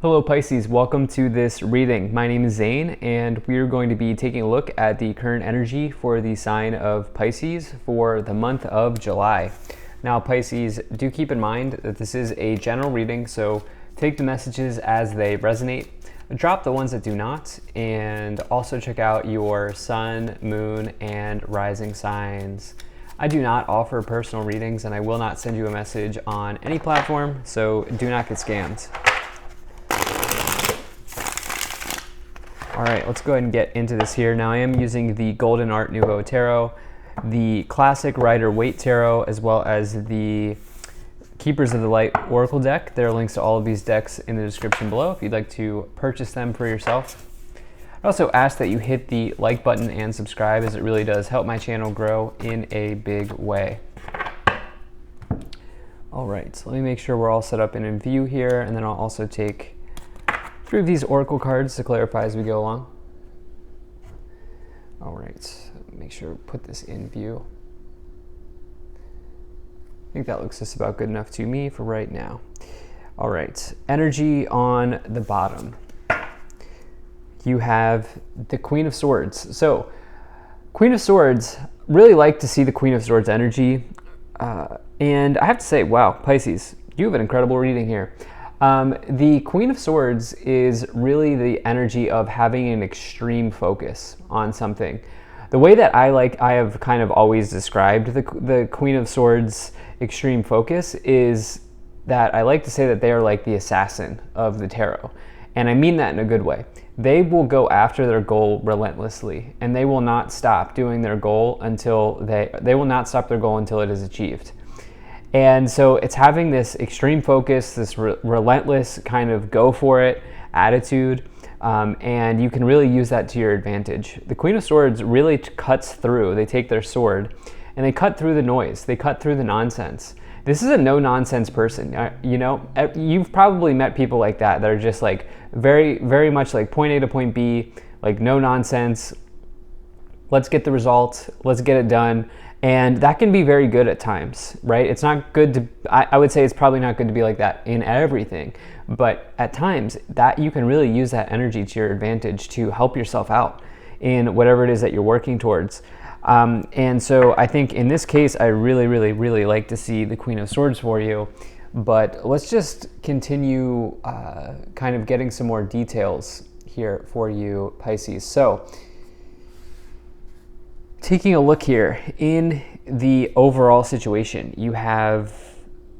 Hello Pisces, welcome to this reading. My name is Zane and we are going to be taking a look at the current energy for the sign of Pisces for the month of July. Now Pisces, do keep in mind that this is a general reading, so take the messages as they resonate, drop the ones that do not, and also check out your sun, moon, and rising signs. I do not offer personal readings and I will not send you a message on any platform, so do not get scammed. All right, let's go ahead and get into this here. Now I am using the Golden Art Nouveau Tarot, the Classic Rider-Waite Tarot, as well as the Keepers of the Light Oracle deck. There are links to all of these decks in the description below if you'd like to purchase them for yourself. I also ask that you hit the like button and subscribe, as it really does help my channel grow in a big way. All right, so let me make sure we're all set up and in view here, and then I'll also take 3 of these oracle cards to clarify as we go along. All right, make sure we put this in view. I think that looks just about good enough to me for right now. All right, energy on the bottom. You have the Queen of Swords. So, Queen of Swords, really like to see the Queen of Swords energy. And I have to say, wow, Pisces, you have an incredible reading here. The Queen of Swords is really the energy of having an extreme focus on something. The way that I have kind of always described the Queen of Swords extreme focus is that I like to say that they are like the assassin of the tarot. And I mean that in a good way. They will go after their goal relentlessly, and they will not stop doing their goal until they will not stop their goal until it is achieved. And so it's having this extreme focus, this relentless kind of go for it attitude, and you can really use that to your advantage. The Queen of Swords really cuts through. They take their sword and they cut through the noise. They cut through the nonsense. This is a no-nonsense person. You know, you've probably met people like that are just like very, very much like point A to point B, like no nonsense. Let's get the result. Let's get it done. And that can be very good at times, right? It's not good to, I would say it's probably not good to be like that in everything, but at times that you can really use that energy to your advantage to help yourself out in whatever it is that you're working towards. And so I think in this case, I really, really, really like to see the Queen of Swords for you, but let's just continue kind of getting some more details here for you, Pisces. So, taking a look here in the overall situation, you have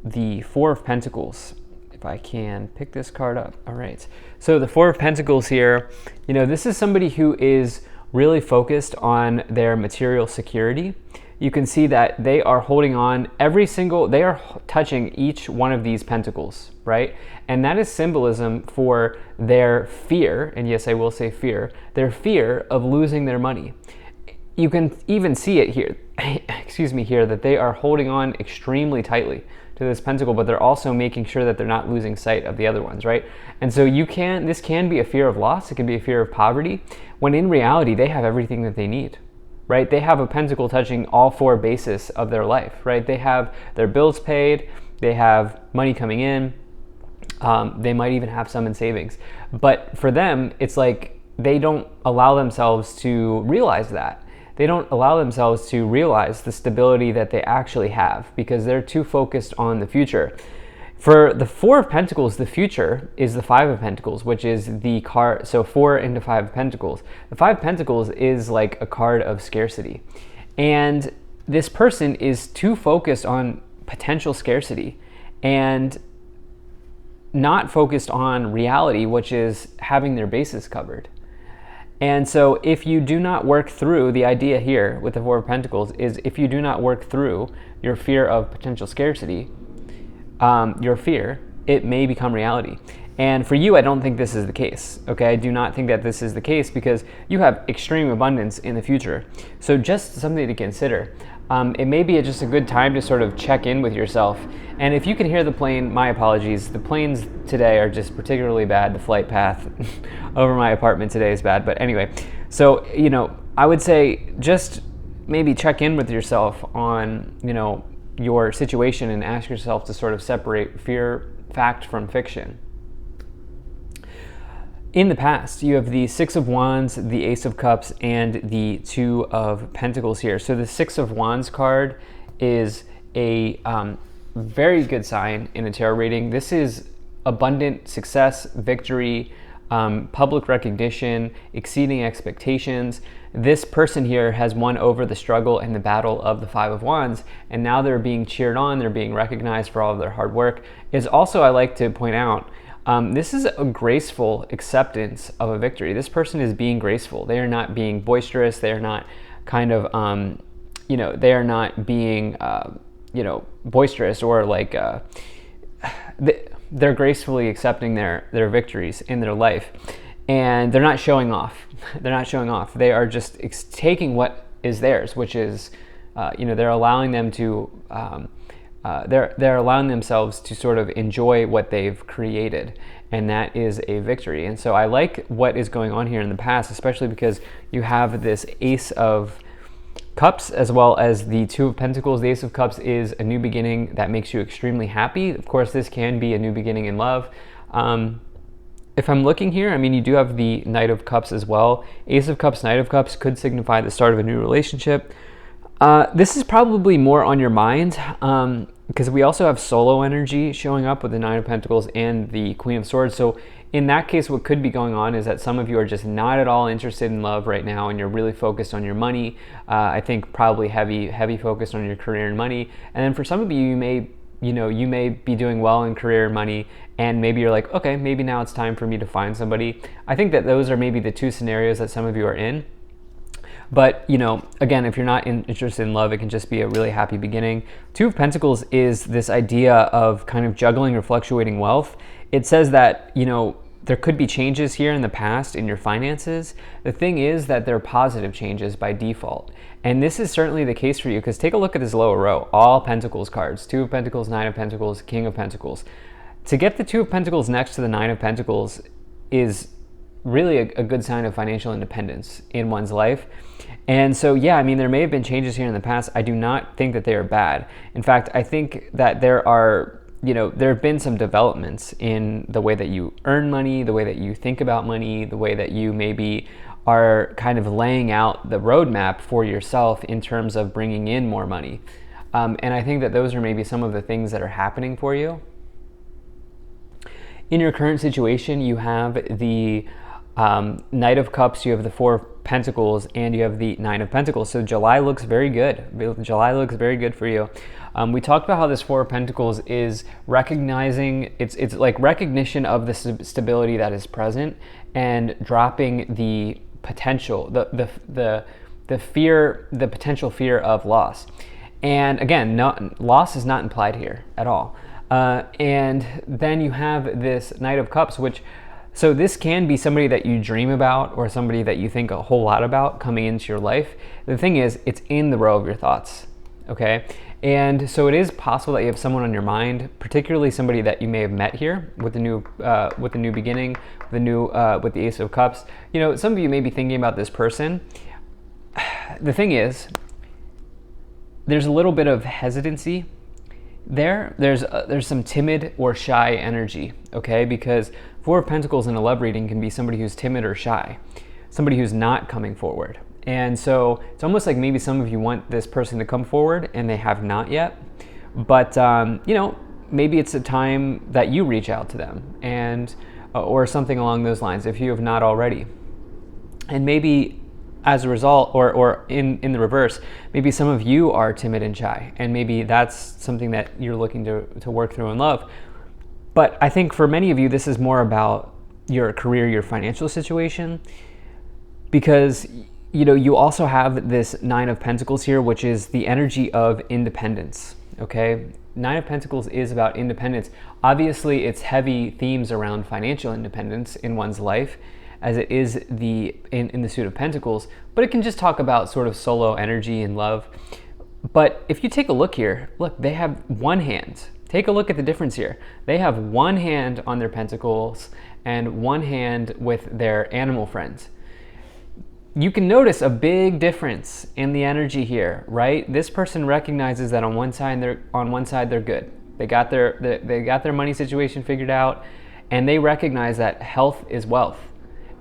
the Four of Pentacles. If I can pick this card up. All right. So the Four of Pentacles here, you know, this is somebody who is really focused on their material security. You can see that they are holding on they are touching each one of these pentacles, right? And that is symbolism for their fear, and yes, I will say fear, their fear of losing their money. You can even see it here, excuse me, here, that they are holding on extremely tightly to this pentacle, but they're also making sure that they're not losing sight of the other ones, right? And so this can be a fear of loss, it can be a fear of poverty, when in reality, they have everything that they need, right? They have a pentacle touching all 4 bases of their life, right? They have their bills paid, they have money coming in, they might even have some in savings. But for them, it's like they don't allow themselves to realize that. They don't allow themselves to realize the stability that they actually have because they're too focused on the future. For the Four of Pentacles, the future is the Five of Pentacles, which is the card. So 4 into 5 of Pentacles. The 5 of Pentacles is like a card of scarcity. And this person is too focused on potential scarcity and not focused on reality, which is having their bases covered. And so if you do not work through, the idea here with the Four of Pentacles is if you do not work through your fear of potential scarcity, your fear, it may become reality. And for you, I don't think this is the case, okay? I do not think that this is the case because you have extreme abundance in the future. So just something to consider. It may be just a good time to sort of check in with yourself. And if you can hear the plane, my apologies. The planes today are just particularly bad. The flight path over my apartment today is bad. But anyway, so, you know, I would say just maybe check in with yourself on, you know, your situation and ask yourself to sort of separate fact from fiction. In the past, you have the Six of Wands, the Ace of Cups, and the Two of Pentacles here. So the Six of Wands card is a very good sign in a tarot reading. This is abundant success, victory, public recognition, exceeding expectations. This person here has won over the struggle and the battle of the Five of Wands, and now they're being cheered on, they're being recognized for all of their hard work. Is also, I like to point out, this is a graceful acceptance of a victory. This person is being graceful. They are not being boisterous. They are not kind of, they are not being, boisterous or like, they're gracefully accepting their victories in their life. And they're not showing off. They're not showing off. They are just taking what is theirs, which is, they're allowing them to, they're allowing themselves to sort of enjoy what they've created, and that is a victory. And so I like what is going on here in the past, especially because you have this Ace of Cups as well as the Two of Pentacles. The Ace of Cups is a new beginning that makes you extremely happy. Of course, this can be a new beginning in love. If I'm looking here, I mean, you do have the Knight of Cups as well. Ace of Cups, Knight of Cups could signify the start of a new relationship. This is probably more on your mind because we also have solo energy showing up with the Nine of Pentacles and the Queen of Swords. So in that case, what could be going on is that some of you are just not at all interested in love right now, and you're really focused on your money. I think probably heavy focused on your career and money. And then for some of you, you may be doing well in career and money, and maybe you're like, okay, maybe now it's time for me to find somebody. I think that those are maybe the two scenarios that some of you are in. But, again, if you're not interested in love, it can just be a really happy beginning. Two of Pentacles is this idea of kind of juggling or fluctuating wealth. It says that, there could be changes here in the past in your finances. The thing is that they're positive changes by default. And this is certainly the case for you, because take a look at this lower row. All Pentacles cards: Two of Pentacles, Nine of Pentacles, King of Pentacles. To get the Two of Pentacles next to the Nine of Pentacles is really a good sign of financial independence in one's life. And so, yeah, I mean, there may have been changes here in the past. I do not think that they are bad. In fact, I think that there have been some developments in the way that you earn money, the way that you think about money, the way that you maybe are kind of laying out the roadmap for yourself in terms of bringing in more money. And I think that those are maybe some of the things that are happening for you. In your current situation, you have the Knight of Cups, you have the Four of Pentacles, and you have the Nine of Pentacles. So July looks very good. July looks very good for you. We talked about how this Four of Pentacles is recognizing, it's like recognition of the stability that is present and dropping the potential, the potential fear of loss. And again, loss is not implied here at all. And then you have this Knight of Cups, so this can be somebody that you dream about or somebody that you think a whole lot about coming into your life. The thing is, it's in the row of your thoughts, okay? And so it is possible that you have someone on your mind, particularly somebody that you may have met here with the new beginning, with the Ace of Cups. Some of you may be thinking about this person. The thing is, there's a little bit of hesitancy there. There's some timid or shy energy, okay? Because Four of Pentacles in a love reading can be somebody who's timid or shy, somebody who's not coming forward. And so it's almost like maybe some of you want this person to come forward and they have not yet. But, maybe it's a time that you reach out to them and or something along those lines if you have not already. And maybe as a result, or in the reverse, maybe some of you are timid and shy, and maybe that's something that you're looking to work through in love. But I think for many of you, this is more about your career, your financial situation, because you also have this Nine of Pentacles here, which is the energy of independence, okay? Nine of Pentacles is about independence. Obviously, it's heavy themes around financial independence in one's life, as it is in the Suit of Pentacles, but it can just talk about sort of solo energy and love. But if you take a look here, look, they have one hand. Take a look at the difference here. They have one hand on their pentacles and one hand with their animal friends. You can notice a big difference in the energy here, right? This person recognizes that on one side they're good. They got their money situation figured out, and they recognize that health is wealth.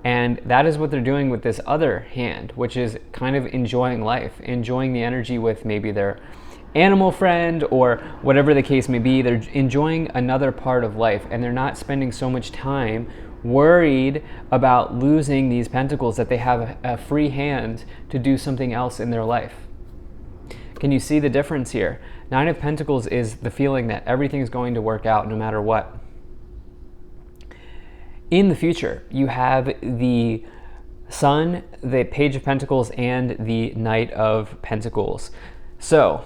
And that is what they're doing with this other hand, which is kind of enjoying life, enjoying the energy with maybe their animal friend or whatever the case may be. They're enjoying another part of life, and they're not spending so much time worried about losing these pentacles that they have a free hand to do something else in their life. Can you see the difference here? Nine of Pentacles is the feeling that everything's going to work out no matter what. In the future, you have the Sun, the Page of Pentacles, and the Knight of Pentacles. So,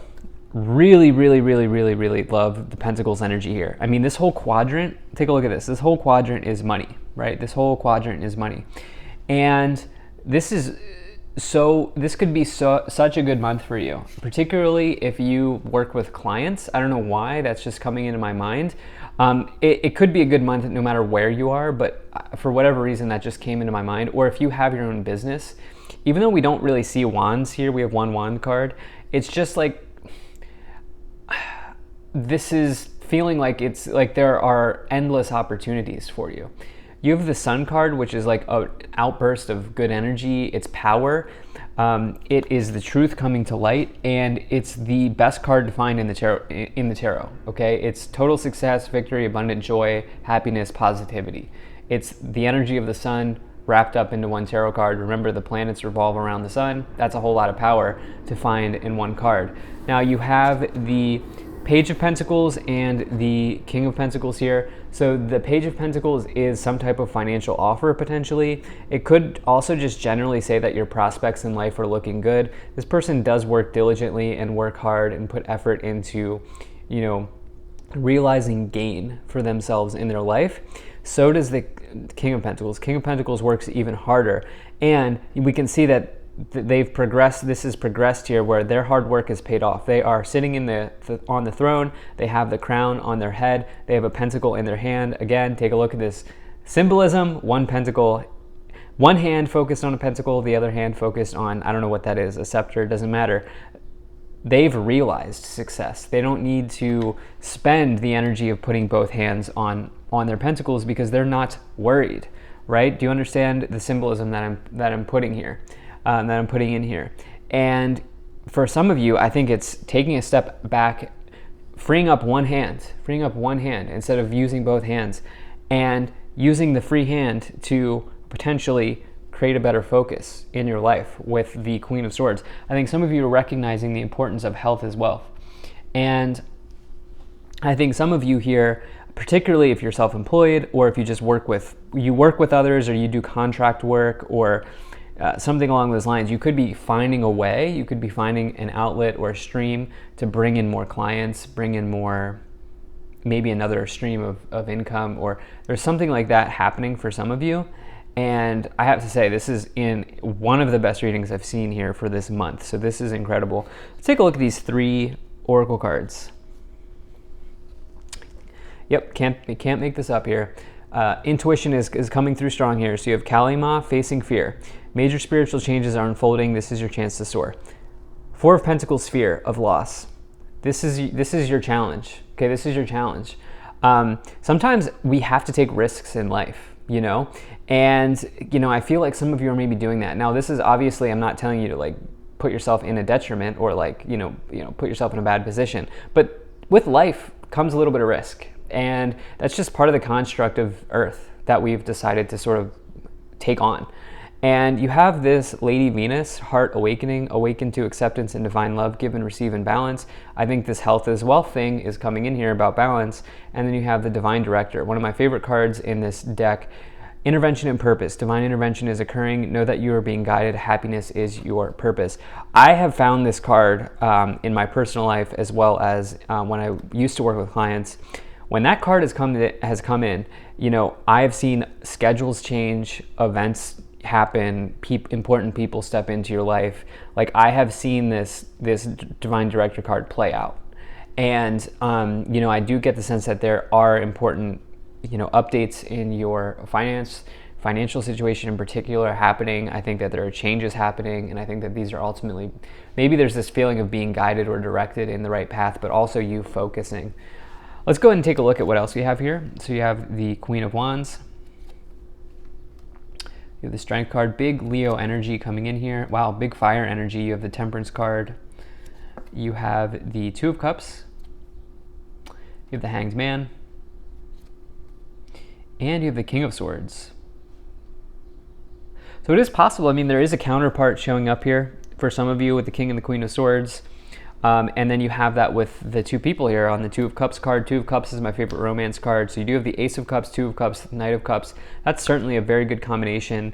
really, really, really, really, really love the Pentacles energy here. I mean, this whole quadrant, take a look at this. This whole quadrant is money, right? This whole quadrant is money. And this could be such a good month for you, particularly if you work with clients. I don't know why, that's just coming into my mind. It could be a good month no matter where you are, but for whatever reason that just came into my mind. Or if you have your own business, even though we don't really see wands here, we have one wand card, it's just like, this is feeling like it's like there are endless opportunities for you. You have the Sun card, which is like an outburst of good energy. It's power. It is the truth coming to light, and it's the best card to find in the tarot. Okay, it's total success, victory, abundant joy, happiness, positivity. It's the energy of the Sun wrapped up into one tarot card. Remember, the planets revolve around the Sun. That's a whole lot of power to find in one card. Now you have the Page of Pentacles and the King of Pentacles here. So the Page of Pentacles is some type of financial offer potentially. It could also just generally say that your prospects in life are looking good. This person does work diligently and work hard and put effort into, you know, realizing gain for themselves in their life. So does the King of Pentacles. King of Pentacles works even harder. And we can see that they've progressed. This has progressed here where their hard work is paid off. They are sitting in on the throne. They have the crown on their head. They have a pentacle in their hand. Again, take a look at this symbolism. One pentacle, one hand focused on a pentacle, the other hand focused on, I don't know what that is, a scepter, doesn't matter. They've realized success. They don't need to spend the energy of putting both hands on their pentacles because they're not worried, right? Do you understand the symbolism that I'm putting here? That I'm putting in here. And for some of you, I think it's taking a step back, freeing up one hand instead of using both hands, and using the free hand to potentially create a better focus in your life with the Queen of Swords. I think some of you are recognizing the importance of health as well. And I think some of you here, particularly if you're self-employed or if you just work with others, or you do contract work, or something along those lines, you could be finding a way, you could be finding an outlet or a stream to bring in more clients, bring in more, maybe another stream of income, or there's something like that happening for some of you. And I have to say, this is in one of the best readings I've seen here for this month. So this is incredible. Let's take a look at these 3 oracle cards. Yep, can't make this up here. Intuition is coming through strong here. So you have Kalima, facing fear. Major spiritual changes are unfolding. This is your chance to soar. 4 of Pentacles, fear of loss. This is your challenge. Okay, this is your challenge. Sometimes we have to take risks in life, you know, and I feel like some of you are maybe doing that. Now, this is obviously, I'm not telling you to like put yourself in a detriment or like put yourself in a bad position, but with life comes a little bit of risk, and that's just part of the construct of Earth that we've decided to sort of take on. And you have this Lady Venus, heart awakening, awaken to acceptance and divine love, give and receive in balance. I think this health as wealth thing is coming in here about balance. And then you have the Divine Director, one of my favorite cards in this deck. Intervention and purpose. Divine intervention is occurring. Know that you are being guided. Happiness is your purpose. I have found this card in my personal life, as well as when I used to work with clients. When that card has come in, I have seen schedules change, events happen, important people step into your life. Like, I have seen this Divine Director card play out, and I do get the sense that there are important updates in your financial situation in particular happening. I think that there are changes happening, and I think that these are ultimately, maybe there's this feeling of being guided or directed in the right path, but also you focusing. Let's go ahead and take a look at what else we have here. So you have the Queen of Wands. You have the Strength card, big Leo energy coming in here. Wow, big fire energy. You have the Temperance card. You have the Two of Cups. You have the Hanged Man. And you have the King of Swords. So it is possible. I mean, there is a counterpart showing up here for some of you with the King and the Queen of Swords. And then you have that with the two people here on the Two of Cups card. Two of Cups is my favorite romance card. So you do have the Ace of Cups, Two of Cups, Knight of Cups. That's certainly a very good combination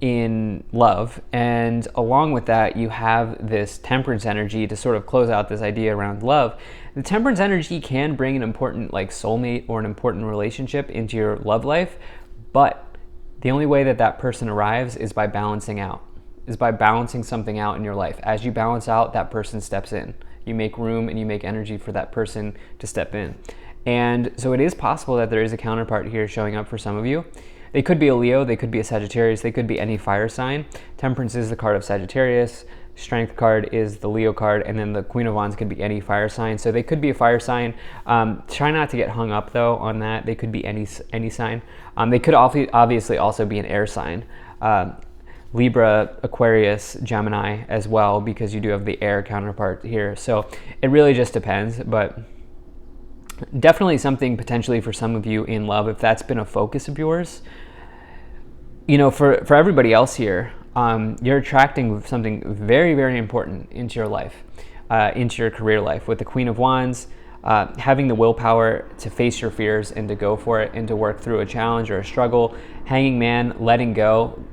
in love. And along with that, you have this Temperance energy to sort of close out this idea around love. The Temperance energy can bring an important like soulmate or an important relationship into your love life, but the only way that that person arrives is by balancing out. Is by balancing something out in your life. As you balance out, that person steps in. You make room and you make energy for that person to step in. And so it is possible that there is a counterpart here showing up for some of you. They could be a Leo, they could be a Sagittarius, they could be any fire sign. Temperance is the card of Sagittarius, Strength card is the Leo card, and then the Queen of Wands could be any fire sign. So they could be a fire sign. Try not to get hung up though on that. They could be any sign. They could obviously also be an air sign. Libra, Aquarius, Gemini as well, because you do have the air counterpart here. So it really just depends, but definitely something potentially for some of you in love, if that's been a focus of yours. You know, for everybody else here, you're attracting something very, very important into your life, into your career life. With the Queen of Wands, having the willpower to face your fears and to go for it and to work through a challenge or a struggle. Hanging Man, letting go,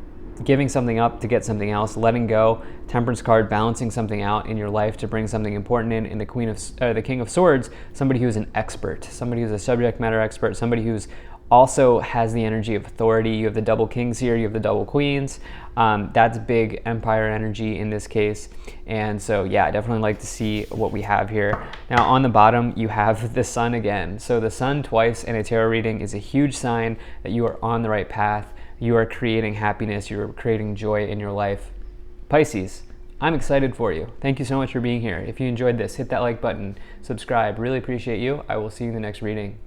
giving something up to get something else, letting go. Temperance card, balancing something out in your life to bring something important in. And the King of Swords, somebody who's an expert, somebody who's a subject matter expert, somebody who's also has the energy of authority. You have the double kings here, you have the double queens. That's big empire energy in this case. And so yeah, I definitely like to see what we have here. Now on the bottom, you have the sun again. So the sun twice in a tarot reading is a huge sign that you are on the right path. You are creating happiness, you are creating joy in your life. Pisces, I'm excited for you. Thank you so much for being here. If you enjoyed this, hit that like button, subscribe. Really appreciate you. I will see you in the next reading.